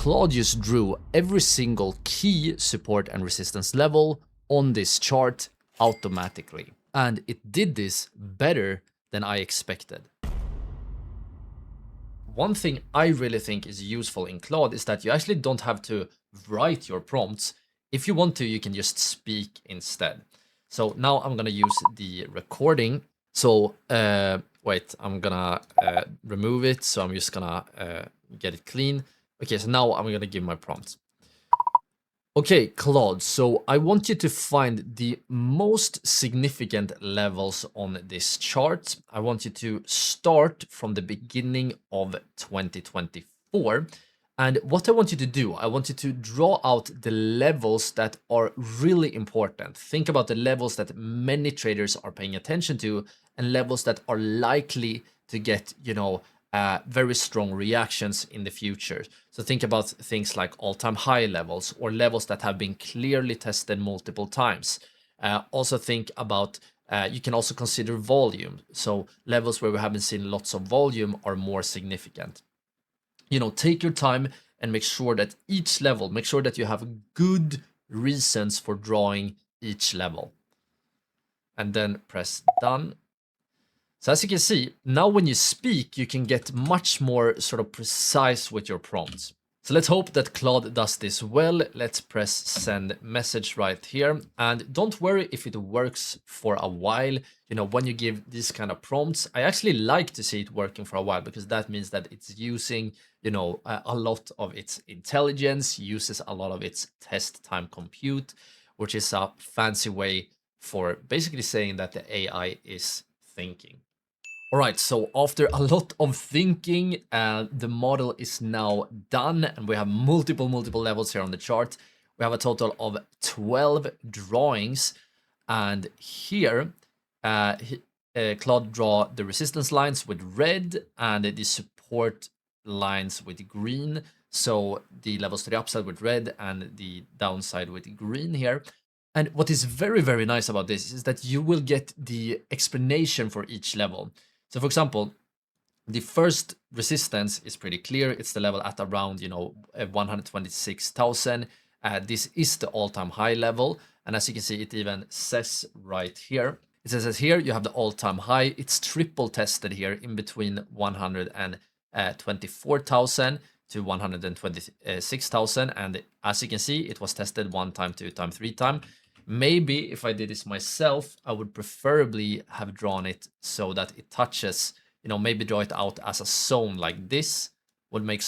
Claude just drew every single key support and resistance level on this chart automatically. And it did this better than I expected. One thing I really think is useful in Claude is that you actually don't have to write your prompts. If you want to, you can just speak instead. So now I'm gonna use the recording. So wait, I'm gonna remove it. So I'm just gonna get it clean. Okay, so now I'm gonna give my prompt. Okay, Claude, so I want you to find the most significant levels on this chart. I want you to start from the beginning of 2024. And what I want you to do, I want you to draw out the levels that are really important. Think about the levels that many traders are paying attention to and levels that are likely to get, very strong reactions in the future. So think about things like all-time high levels or levels that have been clearly tested multiple times. Also think about, you can also consider volume. So levels where we haven't seen lots of volume are more significant. Take your time and make sure that each level, make sure that you have good reasons for drawing each level. And then press done. So as you can see, now when you speak, you can get much more sort of precise with your prompts. So let's hope that Claude does this well. Let's press send message right here. And don't worry if it works for a while. When you give these kind of prompts, I actually like to see it working for a while because that means that it's using, a lot of its intelligence, uses a lot of its test time compute, which is a fancy way for basically saying that the AI is thinking. All right, so after a lot of thinking, the model is now done and we have multiple levels here on the chart. We have a total of 12 drawings, and here Claude draw the resistance lines with red and the support lines with green. So the levels to the upside with red and the downside with green here. And what is very nice about this is that you will get the explanation for each level. So for example, the first resistance is pretty clear. It's the level at around, 126,000. This is the all-time high level. And as you can see, it even says right here. It says here you have the all-time high. It's triple tested here in between 124,000 to 126,000. And as you can see, it was tested 1 time, 2 time, 3 time. Maybe if I did this myself, I would preferably have drawn it so that it touches, maybe draw it out as a zone like this would make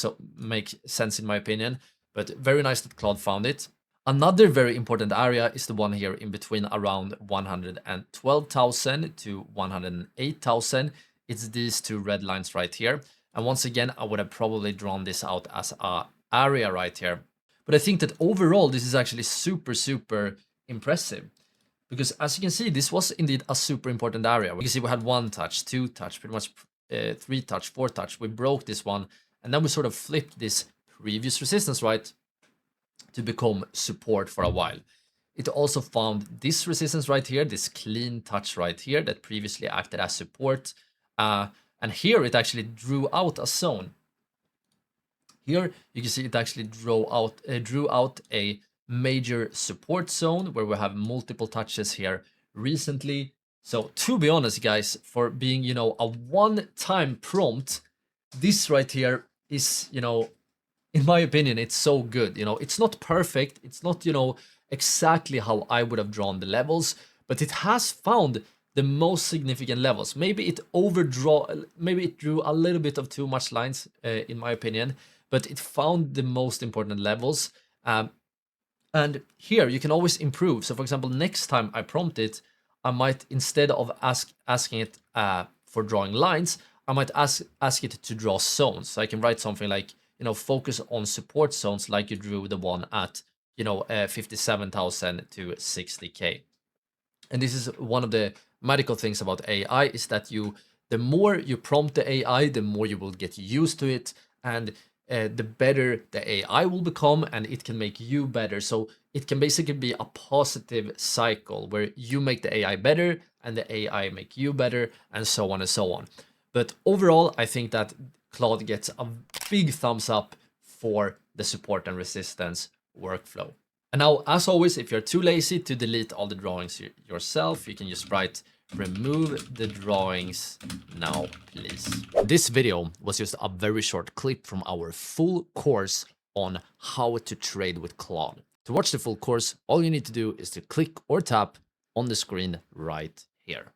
sense in my opinion. But very nice that Claude found it. Another very important area is the one here in between around 112,000 to 108,000. It's these two red lines right here. And once again, I would have probably drawn this out as a area right here. But I think that overall, this is actually super impressive, because as you can see, this was indeed a super important area. You can see we had 1 touch, 2 touch, pretty much 3 touch, 4 touch. We broke this one, and then we sort of flipped this previous resistance right to become support for a while. It also found this resistance right here, this clean touch right here that previously acted as support, and here it actually drew out a zone. Here you can see it actually drew out a major support zone where we have multiple touches here recently. So to be honest, guys, for being, a one-time prompt, this right here is, in my opinion, it's so good. It's not perfect. It's not, exactly how I would have drawn the levels, but it has found the most significant levels. Maybe it drew a little bit of too much lines, in my opinion, but it found the most important levels. And here you can always improve. So for example, next time I prompt it, I might, instead of asking it for drawing lines, I might ask it to draw zones. So I can write something like, focus on support zones like you drew the one at, 57,000 to 60K. And this is one of the magical things about AI, is that the more you prompt the AI, the more you will get used to it, and the better the AI will become, and it can make you better. So it can basically be a positive cycle where you make the AI better and the AI make you better, and so on and so on. But overall, I think that Claude gets a big thumbs up for the support and resistance workflow. And now, as always, if you're too lazy to delete all the drawings yourself, you can just write remove the drawings now, please. This video was just a very short clip from our full course on how to trade with Claude. To watch the full course, all you need to do is to click or tap on the screen right here.